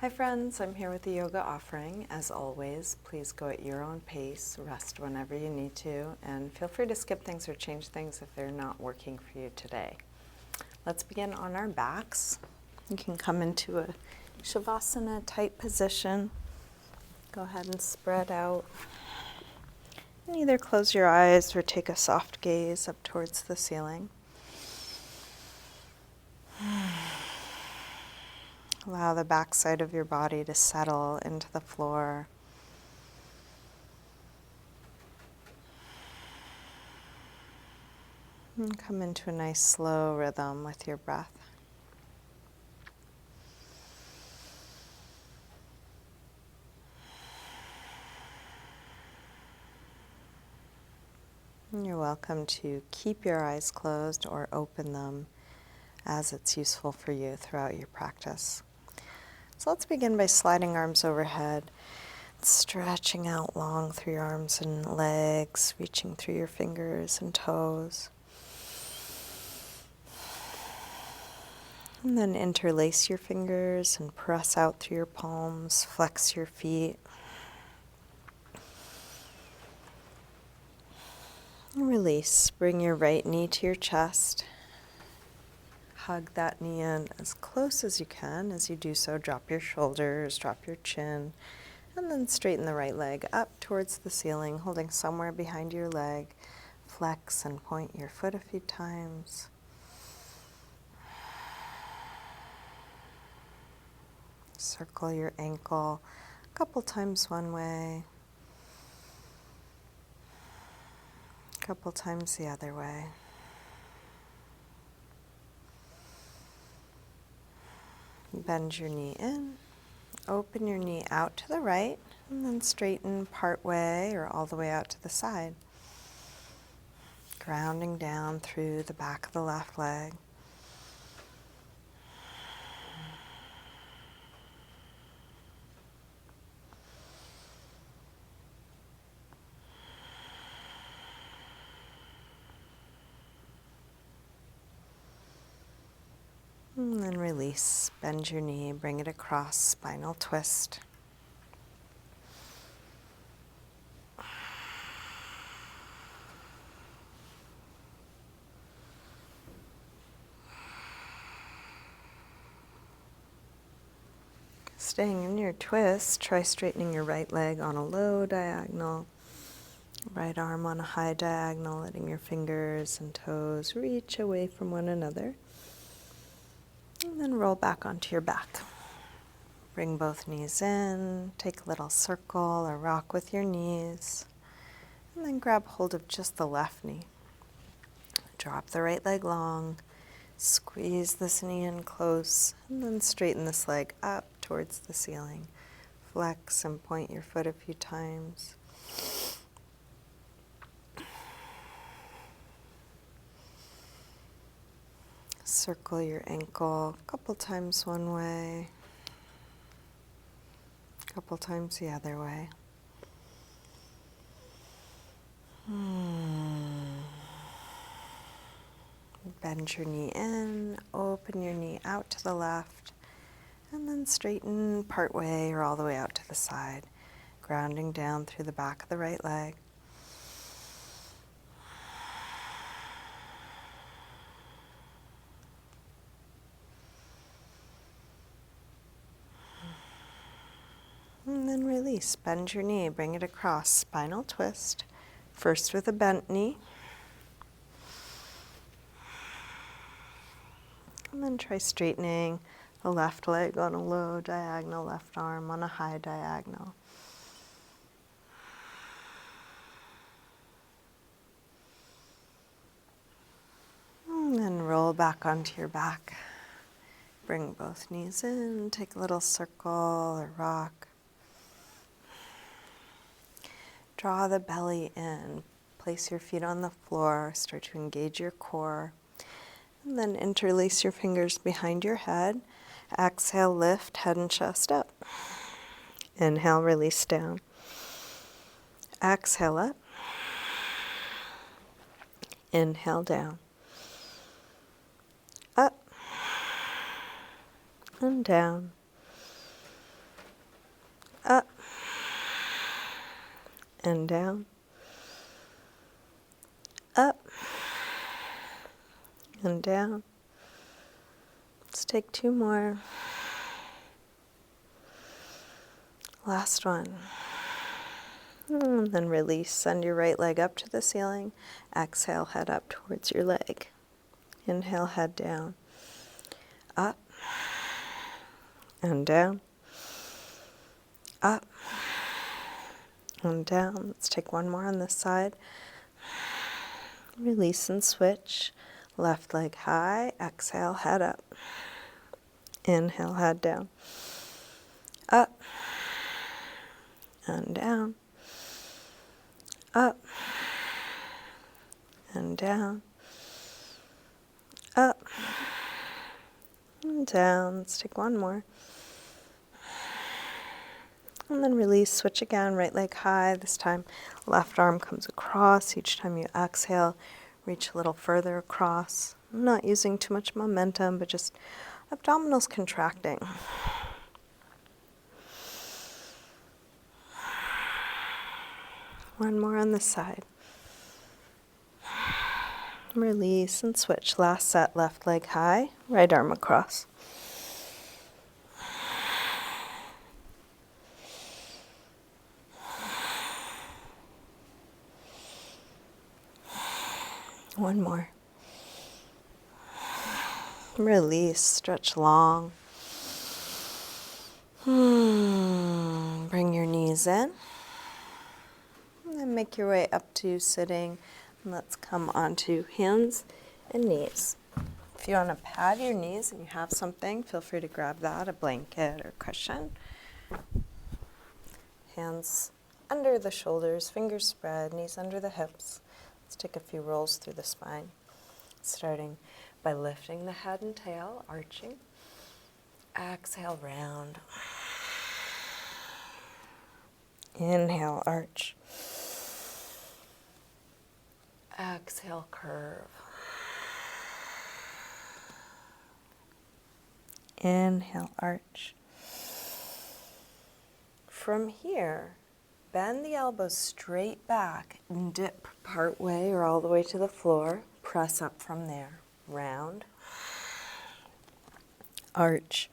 Hi friends, I'm here with the yoga offering. As always, please go at your own pace, rest whenever you need to, and feel free to skip things or change things if they're not working for you today. Let's begin on our backs. You can come into a Savasana tight position. Go ahead and spread out. And either close your eyes or take a soft gaze up towards the ceiling. Allow the backside of your body to settle into the floor. And come into a nice slow rhythm with your breath. And you're welcome to keep your eyes closed or open them as it's useful for you throughout your practice. So let's begin by sliding arms overhead, stretching out long through your arms and legs, reaching through your fingers and toes. And then interlace your fingers and press out through your palms, flex your feet. And release. Bring your right knee to your chest. Hug that knee in as close as you can. As you do so, drop your shoulders, drop your chin, and then straighten the right leg up towards the ceiling, holding somewhere behind your leg. Flex and point your foot a few times. Circle your ankle a couple times one way, a couple times the other way. Bend your knee in, open your knee out to the right, and then straighten part way or all the way out to the side. Grounding down through the back of the left leg. And then release. Bend your knee, bring it across, spinal twist. Staying in your twist, try straightening your right leg on a low diagonal, right arm on a high diagonal, letting your fingers and toes reach away from one another. And then roll back onto your back. Bring both knees in, take a little circle or rock with your knees, and then grab hold of just the left knee. Drop the right leg long, squeeze this knee in close, and then straighten this leg up towards the ceiling. Flex and point your foot a few times. Circle your ankle a couple times one way, a couple times the other way. Bend your knee in, open your knee out to the left, and then straighten part way or all the way out to the side, grounding down through the back of the right leg. And then release. Bend your knee, bring it across, spinal twist. First with a bent knee. And then try straightening the left leg on a low diagonal, left arm on a high diagonal. And then roll back onto your back. Bring both knees in, take a little circle or rock. Draw the belly in, place your feet on the floor, start to engage your core. And then interlace your fingers behind your head. Exhale, lift head and chest up. Inhale, release down. Exhale up. Inhale down. Up and down. up, and down, up, and down. Let's take 2 more. Last one. And then release. Send your right leg up to the ceiling. Exhale, head up towards your leg. Inhale, head down. Up and down. Up and down. Let's take 1 more on this side. Release and switch. Left leg high. Exhale, head up. Inhale, head down. Up and down. Up and down. Up and down. Let's take 1 more. And then release, switch again, right leg high. This time, left arm comes across. Each time you exhale, reach a little further across. I'm not using too much momentum, but just abdominals contracting. One more on this side. Release and switch. Last set, left leg high, right arm across. One more. Release, stretch long. Bring your knees in. And then make your way up to sitting. And let's come onto hands and knees. If you want to pad your knees and you have something, feel free to grab that, a blanket or cushion. Hands under the shoulders, fingers spread, knees under the hips. Let's take a few rolls through the spine, starting by lifting the head and tail, arching. Exhale, round. Inhale, arch. Exhale, curve. Inhale, arch. From here, bend the elbows straight back and dip part way or all the way to the floor. Press up from there. Round. Arch.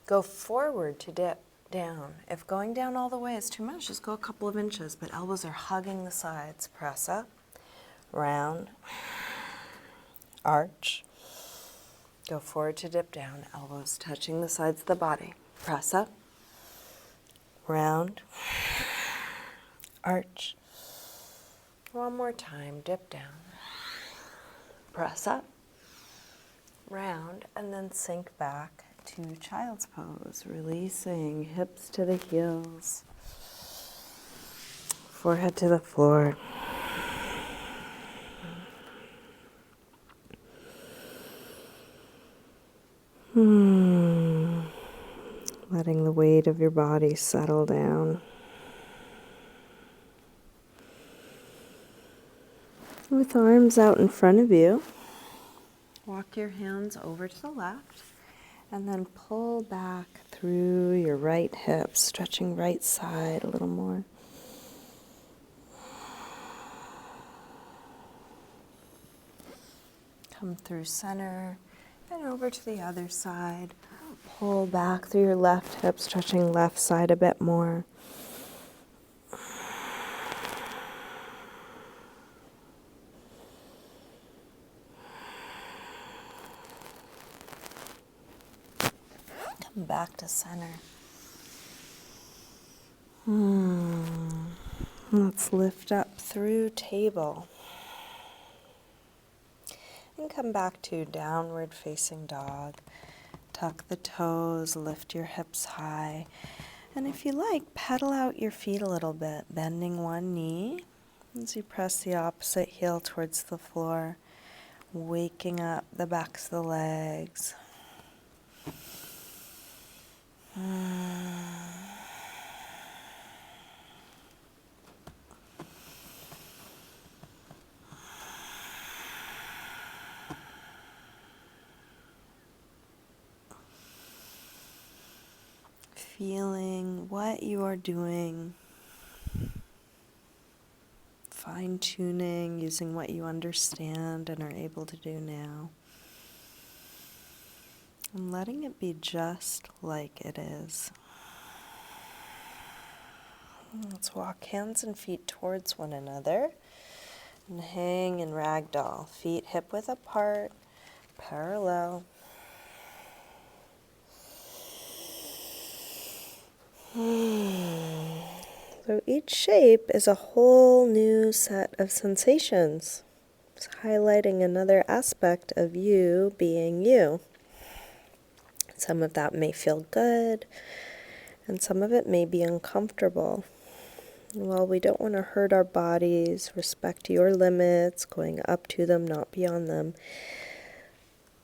Go forward to dip down. If going down all the way is too much, just go a couple of inches, but elbows are hugging the sides. Press up. Round. Arch. Go forward to dip down. Elbows touching the sides of the body. Press up. Round, arch. One more time, dip down. Press up, round, and then sink back to child's pose, releasing hips to the heels, forehead to the floor. Letting the weight of your body settle down. With arms out in front of you, walk your hands over to the left and then pull back through your right hip, stretching right side a little more. Come through center and over to the other side. Pull back through your left hip, stretching left side a bit more. Come back to center. Let's lift up through table. And come back to downward facing dog. Tuck the toes, lift your hips high. And if you like, pedal out your feet a little bit, bending one knee as you press the opposite heel towards the floor, waking up the backs of the legs. feeling what you are doing, fine-tuning, using what you understand and are able to do now, and letting it be just like it is. Let's walk hands and feet towards one another and hang in ragdoll. Feet hip-width apart, parallel. So each shape is a whole new set of sensations. It's highlighting another aspect of you being you. Some of that may feel good, and some of it may be uncomfortable. While we don't want to hurt our bodies, respect your limits, going up to them, not beyond them,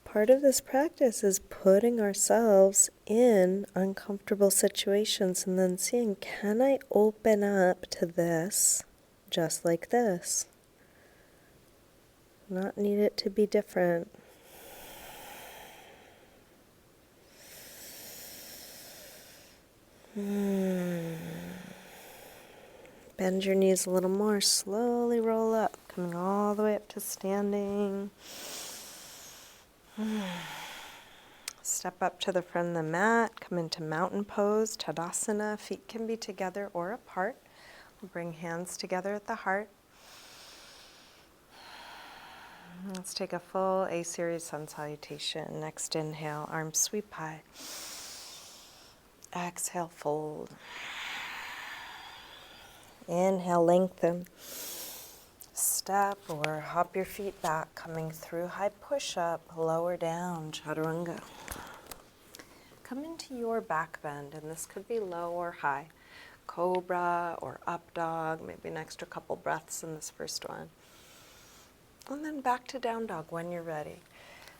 part of this practice is putting ourselves in uncomfortable situations and then seeing, can I open up to this just like this? Not need it to be different. Bend your knees a little more, slowly roll up, coming all the way up to standing. Step up to the front of the mat, come into mountain pose, Tadasana. Feet can be together or apart. We'll bring hands together at the heart. Let's take a full A-series sun salutation. Next inhale, arms sweep high. Exhale, fold. Inhale, lengthen. Step or hop your feet back, coming through high push-up, lower down, chaturanga. Come into your back bend, and this could be low or high. Cobra or up dog, maybe an extra couple breaths in this first one. And then back to down dog when you're ready.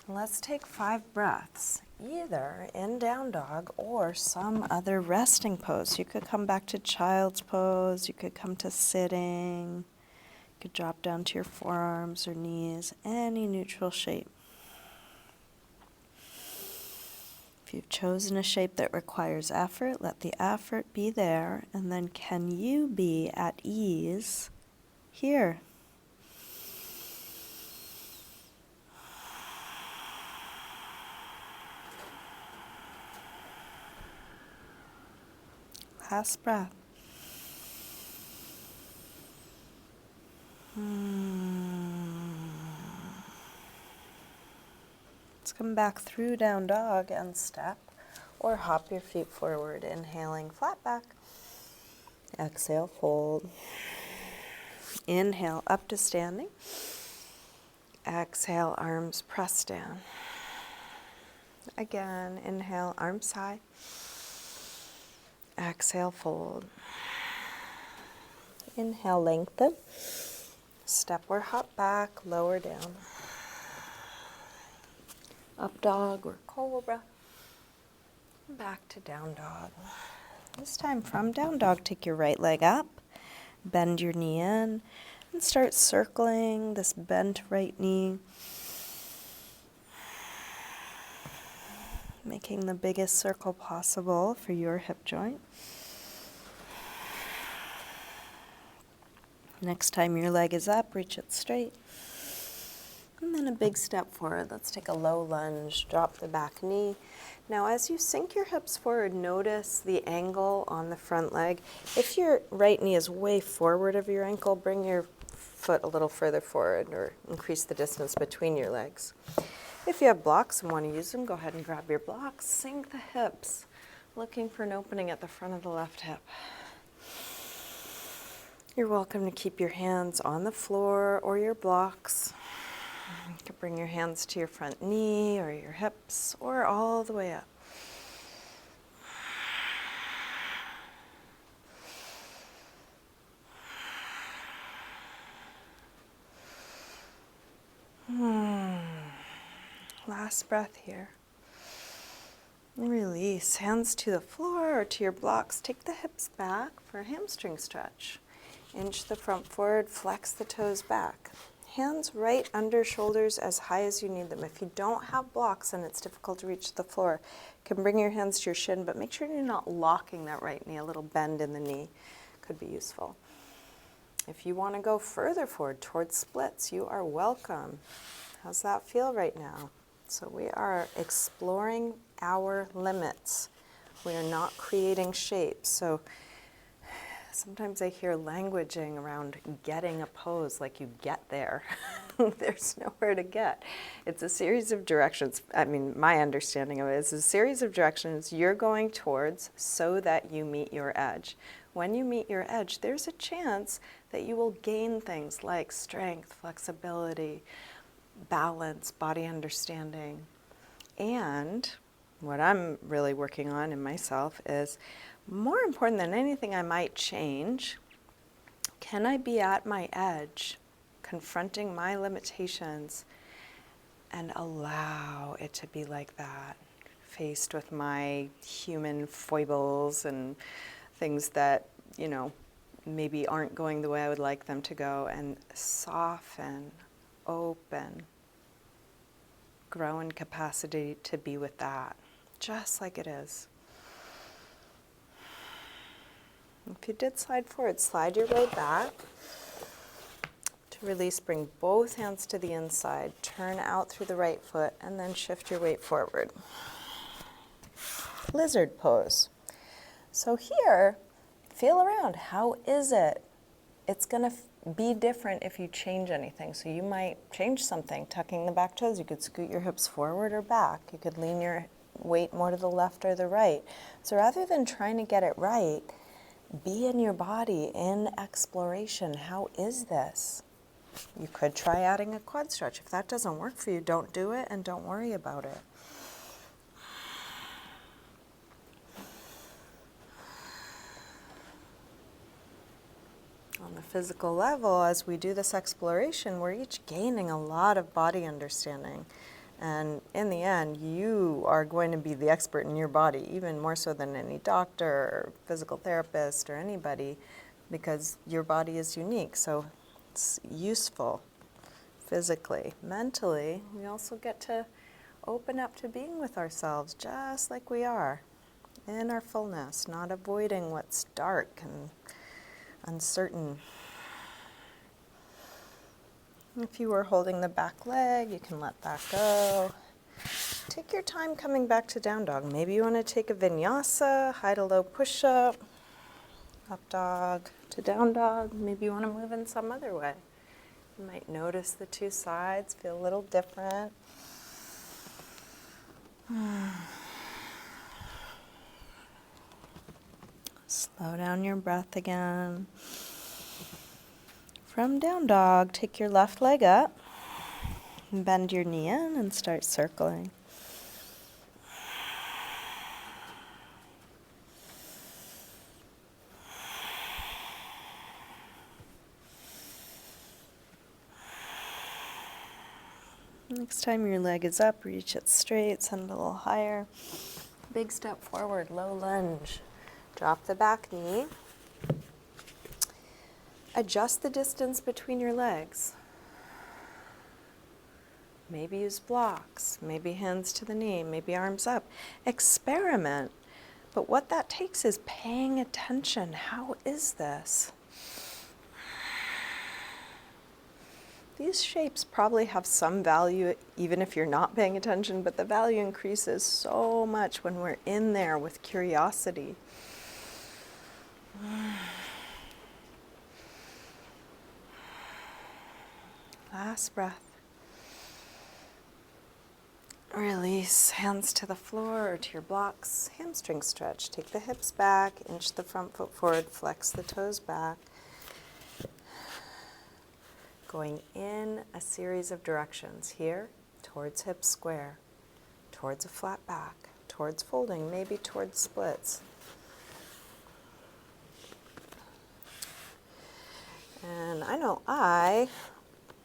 And let's take 5 breaths, either in down dog or some other resting pose. You could come back to child's pose, you could come to sitting. You could drop down to your forearms or knees, any neutral shape. If you've chosen a shape that requires effort, let the effort be there, and then can you be at ease here? Last breath. Let's come back through down dog and step, or hop your feet forward, inhaling flat back. Exhale, fold. Inhale, up to standing. Exhale, arms press down. Again, inhale, arms high. Exhale, fold. Inhale, lengthen. Step or hop back, lower down. Up dog or cobra. Back to down dog. This time from down dog, take your right leg up, bend your knee in, and start circling this bent right knee. Making the biggest circle possible for your hip joint. Next time your leg is up, reach it straight. And then a big step forward. Let's take a low lunge, drop the back knee. Now as you sink your hips forward, notice the angle on the front leg. If your right knee is way forward of your ankle, bring your foot a little further forward or increase the distance between your legs. If you have blocks and want to use them, go ahead and grab your blocks. Sink the hips, looking for an opening at the front of the left hip. You're welcome to keep your hands on the floor or your blocks. You can bring your hands to your front knee or your hips or all the way up. Last breath here. Release. Hands to the floor or to your blocks. Take the hips back for a hamstring stretch. Inch the front forward, flex the toes back. hands right under shoulders as high as you need them. If you don't have blocks and it's difficult to reach the floor, you can bring your hands to your shin, but make sure you're not locking that right knee. A little bend in the knee could be useful. If you want to go further forward towards splits, you are welcome. How's that feel right now? So we are exploring our limits. We are not creating shapes. So sometimes I hear languaging around getting a pose, like you get there. There's nowhere to get. It's a series of directions. I mean, my understanding of it is a series of directions you're going towards so that you meet your edge. When you meet your edge, there's a chance that you will gain things like strength, flexibility, balance, body understanding. And what I'm really working on in myself is, more important than anything I might change, can I be at my edge, confronting my limitations, and allow it to be like that, faced with my human foibles and things that, you know, maybe aren't going the way I would like them to go, and soften, open, grow in capacity to be with that, just like it is. If you did slide forward, slide your way back. To release, bring both hands to the inside, turn out through the right foot, and then shift your weight forward. Lizard pose. So here, feel around. How is it? It's going to be different if you change anything. So you might change something, tucking the back toes. You could scoot your hips forward or back. You could lean your weight more to the left or the right. So rather than trying to get it right, be in your body in exploration. How is this? You could try adding a quad stretch. If that doesn't work for you, don't do it and don't worry about it. On the physical level, as we do this exploration, we're each gaining a lot of body understanding. And in the end, you are going to be the expert in your body, even more so than any doctor or physical therapist or anybody, because your body is unique. So it's useful physically. Mentally, we also get to open up to being with ourselves just like we are, in our fullness, not avoiding what's dark and uncertain. If you were holding the back leg, you can let that go. Take your time coming back to down dog. Maybe you want to take a vinyasa, high to low push-up, up dog to down dog. Maybe you want to move in some other way. You might notice the two sides feel a little different. Slow down your breath again. From down dog, take your left leg up, bend your knee in and start circling. Next time your leg is up, reach it straight, send it a little higher. Big step forward, low lunge. Drop the back knee. Adjust the distance between your legs. Maybe use blocks, maybe hands to the knee, maybe arms up. Experiment. But what that takes is paying attention. How is this? These shapes probably have some value even if you're not paying attention, but the value increases so much when we're in there with curiosity. Last breath. Release, hands to the floor or to your blocks. Hamstring stretch. Take the hips back, inch the front foot forward, flex the toes back. Going in a series of directions. Here, towards hip square, towards a flat back, towards folding, maybe towards splits. And I know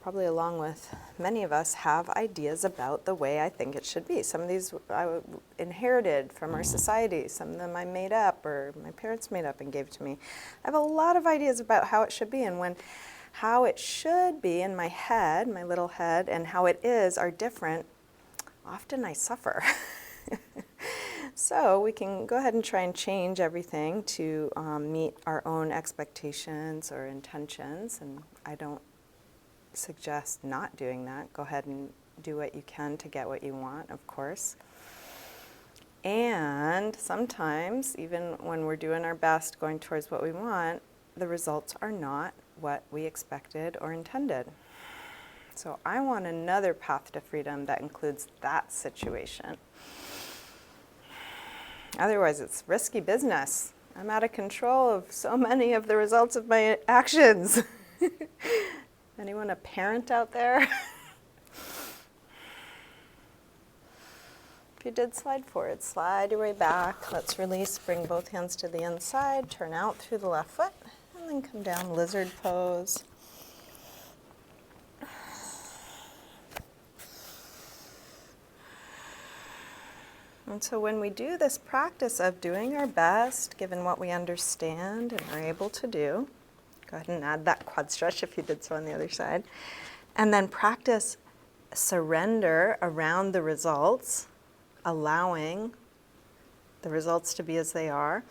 probably along with many of us, have ideas about the way I think it should be. Some of these I inherited from our society. Some of them I made up or my parents made up and gave to me. I have a lot of ideas about how it should be, and when how it should be in my head, my little head, and how it is are different, often I suffer. So we can go ahead and try and change everything to meet our own expectations or intentions, and I don't suggest not doing that. Go ahead and do what you can to get what you want, of course. And sometimes, even when we're doing our best going towards what we want, the results are not what we expected or intended. So I want another path to freedom that includes that situation. Otherwise, it's risky business. I'm out of control of so many of the results of my actions. Anyone a parent out there? If you did, slide forward, slide your way back. Let's release, bring both hands to the inside, turn out through the left foot, and then come down, lizard pose. And so when we do this practice of doing our best, given what we understand and are able to do, go ahead and add that quad stretch if you did so on the other side, and then practice surrender around the results, allowing the results to be as they are.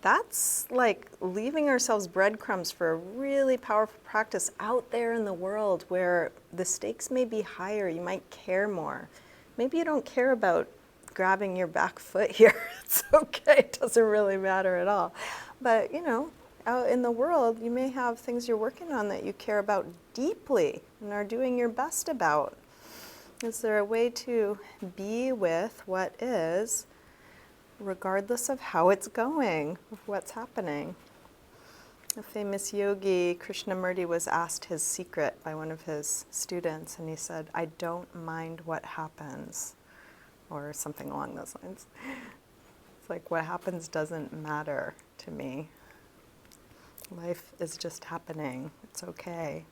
That's like leaving ourselves breadcrumbs for a really powerful practice out there in the world where the stakes may be higher, you might care more. Maybe you don't care about grabbing your back foot here. It's okay, it doesn't really matter at all. But out in the world, you may have things you're working on that you care about deeply and are doing your best about. Is there a way to be with what is, regardless of how it's going, of what's happening? A famous yogi, Krishnamurti, was asked his secret by one of his students, and he said, "I don't mind what happens," or something along those lines. It's like, what happens doesn't matter to me. Life is just happening. It's okay.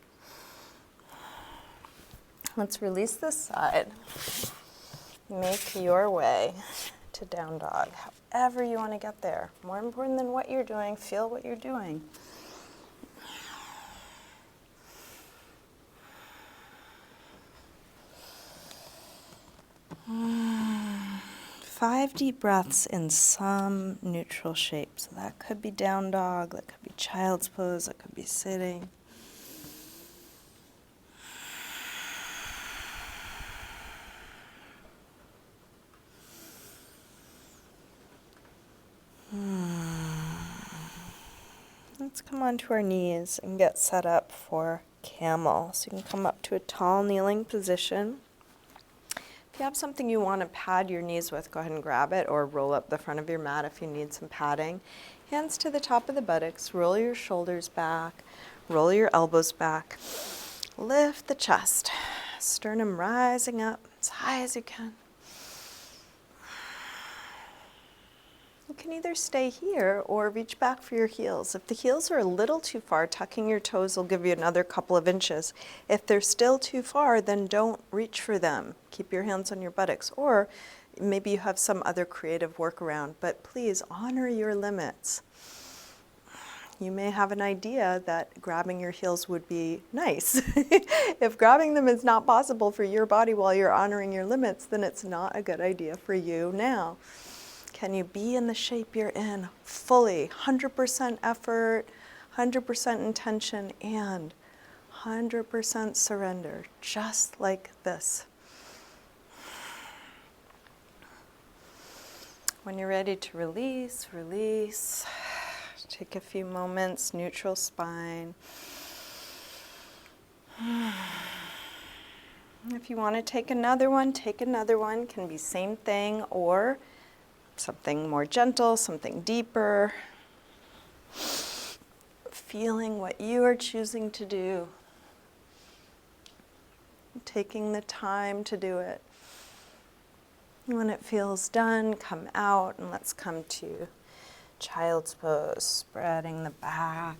Let's release this side. Make your way to down dog, however you want to get there. More important than what you're doing, feel what you're doing. Five deep breaths in some neutral shape. So that could be down dog, that could be child's pose, that could be sitting. Let's come onto our knees and get set up for camel. So you can come up to a tall kneeling position. If you have something you want to pad your knees with, go ahead and grab it, or roll up the front of your mat if you need some padding. Hands to the top of the buttocks, roll your shoulders back, roll your elbows back. Lift the chest, sternum rising up as high as you can. You can either stay here or reach back for your heels. If the heels are a little too far, tucking your toes will give you another couple of inches. If they're still too far, then don't reach for them. Keep your hands on your buttocks. Or maybe you have some other creative workaround, but please honor your limits. You may have an idea that grabbing your heels would be nice. If grabbing them is not possible for your body while you're honoring your limits, then it's not a good idea for you now. Can you be in the shape you're in fully, 100% effort, 100% intention, and 100% surrender, just like this? When you're ready to release, release. Take a few moments, neutral spine. If you want to take another one, take another one. Can be same thing or something more gentle, something deeper. Feeling what you are choosing to do. Taking the time to do it. When it feels done, come out and let's come to child's pose, spreading the back.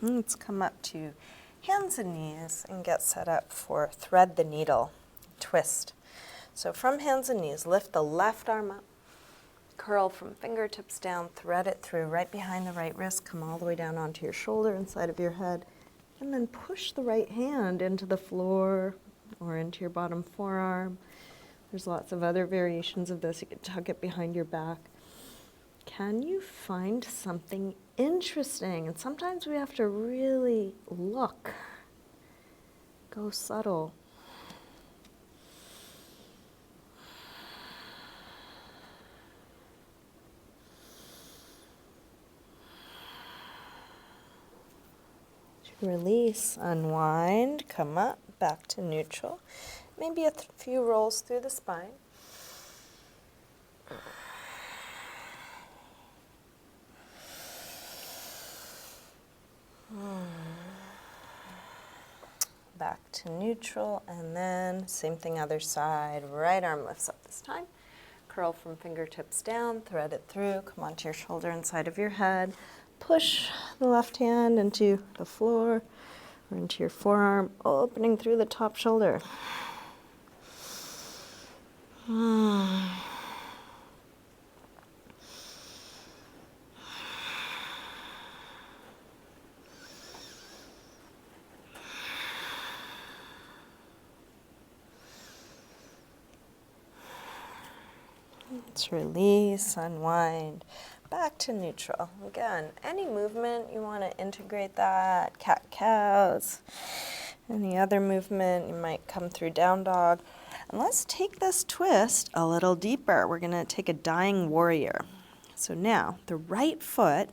Let's come up to hands and knees and get set up for thread the needle twist. So from hands and knees, lift the left arm up, curl from fingertips down, thread it through right behind the right wrist, come all the way down onto your shoulder, inside of your head, and then push the right hand into the floor or into your bottom forearm. There's lots of other variations of this. You can tuck it behind your back. Can you find something interesting? And sometimes we have to really look, go subtle. Release, unwind, come up, back to neutral. Maybe a few rolls through the spine. Back to neutral, and then same thing other side. Right arm lifts up this time. Curl from fingertips down, thread it through, come onto your shoulder inside of your head. Push the left hand into the floor or into your forearm, opening through the top shoulder. Let's release, unwind, back to neutral. Again, any movement you want to integrate that, cat-cows, any other movement, you might come through down dog. And let's take this twist a little deeper. We're going to take a dying warrior. So now the right foot,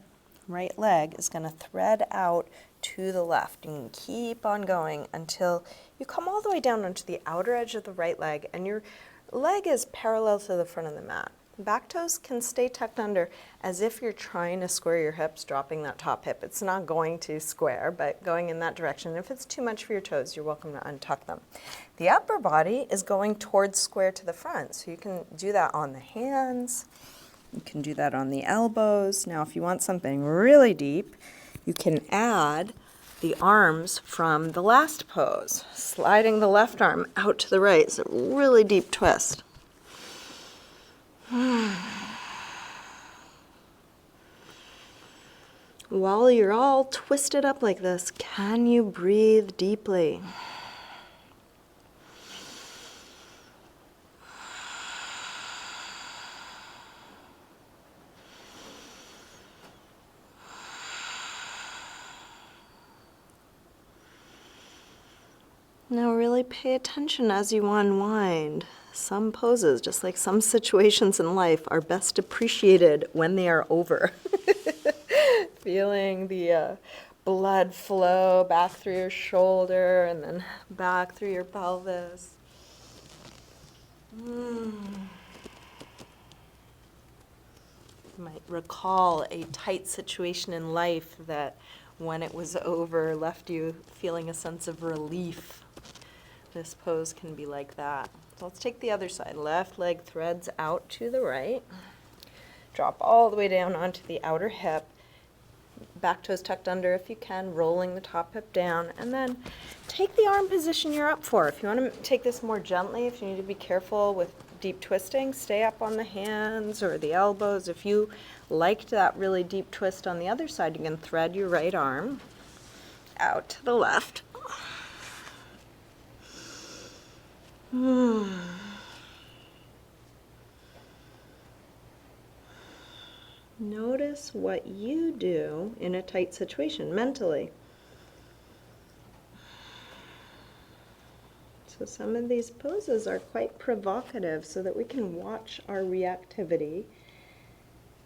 right leg is going to thread out to the left. You can keep on going until you come all the way down onto the outer edge of the right leg, and your leg is parallel to the front of the mat. Back toes can stay tucked under as if you're trying to square your hips, dropping that top hip. It's not going to square, but going in that direction. If it's too much for your toes, you're welcome to untuck them. The upper body is going towards square to the front, so you can do that on the hands. You can do that on the elbows. Now, if you want something really deep, you can add the arms from the last pose, sliding the left arm out to the right. It's a really deep twist. While you're all twisted up like this, can you breathe deeply? Now really pay attention as you unwind. Some poses, just like some situations in life, are best appreciated when they are over. Feeling the blood flow back through your shoulder and then back through your pelvis. You might recall a tight situation in life that when it was over left you feeling a sense of relief. This pose can be like that. So let's take the other side. Left leg threads out to the right. Drop all the way down onto the outer hip. Back toes tucked under if you can, rolling the top hip down. And then take the arm position you're up for. If you want to take this more gently, if you need to be careful with deep twisting, stay up on the hands or the elbows. If you liked that really deep twist on the other side, you can thread your right arm out to the left. Notice what you do in a tight situation mentally. So some of these poses are quite provocative so that we can watch our reactivity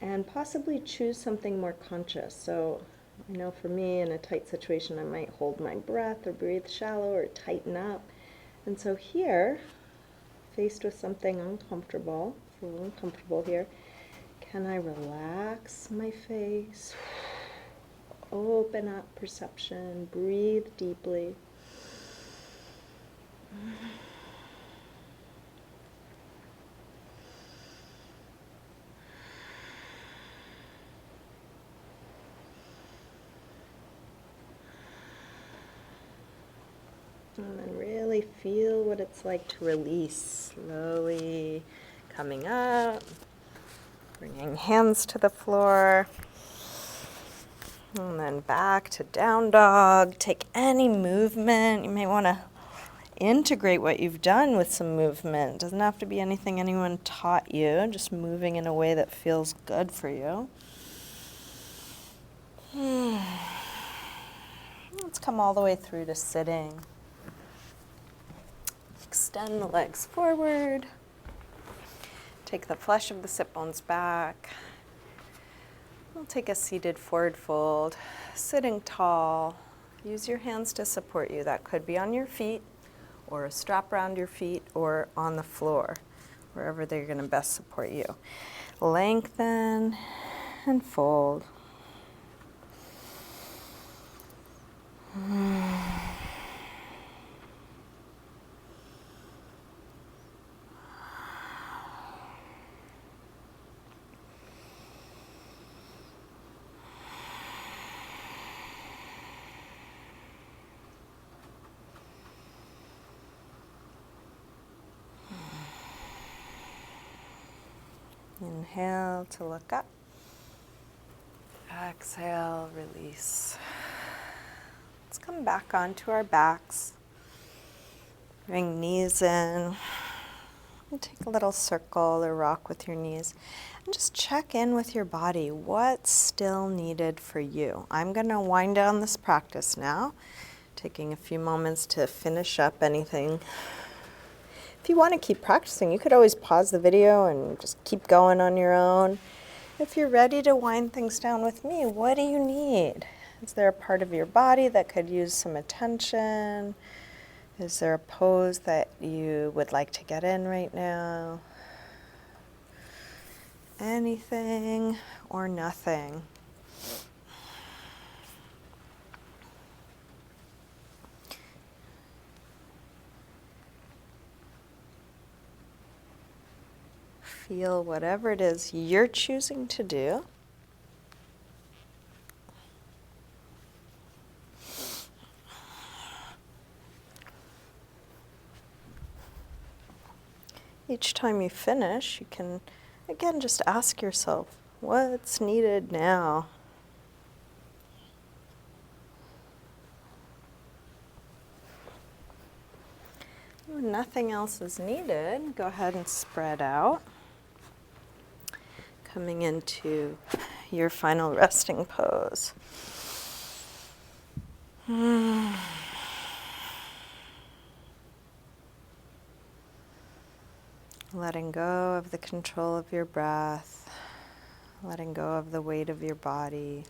and possibly choose something more conscious. So I know for me in a tight situation I might hold my breath or breathe shallow or tighten up. And so here, faced with something uncomfortable, if we're uncomfortable here, can I relax my face, open up perception, breathe deeply. And then really feel what it's like to release, slowly coming up, bringing hands to the floor, and then back to down dog. Take any movement. You may want to integrate what you've done with some movement. It doesn't have to be anything anyone taught you, just moving in a way that feels good for you. Let's come all the way through to sitting. Extend the legs forward. Take the flesh of the sit bones back. We'll take a seated forward fold, sitting tall. Use your hands to support you. That could be on your feet, or a strap around your feet, or on the floor, wherever they're going to best support you. Lengthen and fold. Inhale to look up. Exhale, release. Let's come back onto our backs. Bring knees in. And take a little circle or rock with your knees. And just check in with your body. What's still needed for you? I'm going to wind down this practice now, taking a few moments to finish up anything. If you want to keep practicing, you could always pause the video and just keep going on your own. If you're ready to wind things down with me, what do you need? Is there a part of your body that could use some attention? Is there a pose that you would like to get in right now? Anything or nothing? Feel whatever it is you're choosing to do. Each time you finish, you can, again, just ask yourself, what's needed now? When nothing else is needed, go ahead and spread out. Coming into your final resting pose. Letting go of the control of your breath, letting go of the weight of your body.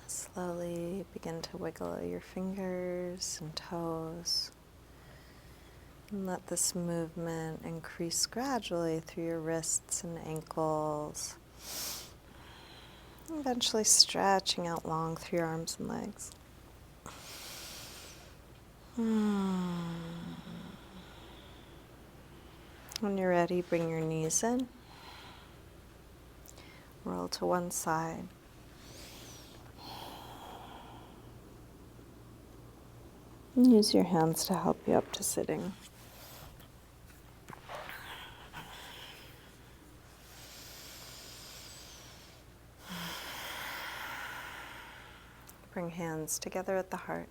Slowly begin to wiggle your fingers and toes. And let this movement increase gradually through your wrists and ankles. Eventually stretching out long through your arms and legs. When you're ready, bring your knees in. Roll to one side. And use your hands to help you up to sitting. Bring hands together at the heart.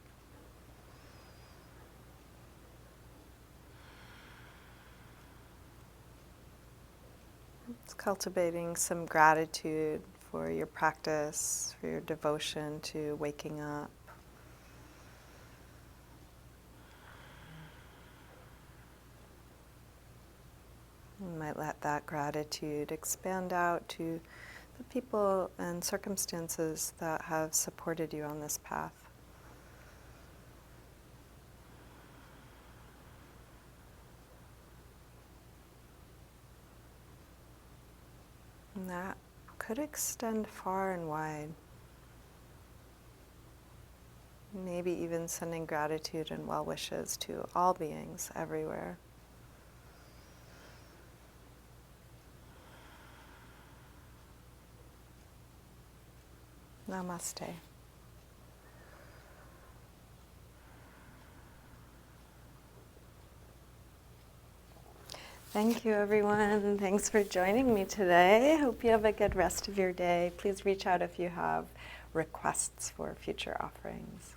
It's cultivating some gratitude for your practice, for your devotion to waking up. You might let that gratitude expand out to the people and circumstances that have supported you on this path. And that could extend far and wide. Maybe even sending gratitude and well wishes to all beings everywhere. Namaste. Thank you, everyone. Thanks for joining me today. Hope you have a good rest of your day. Please reach out if you have requests for future offerings.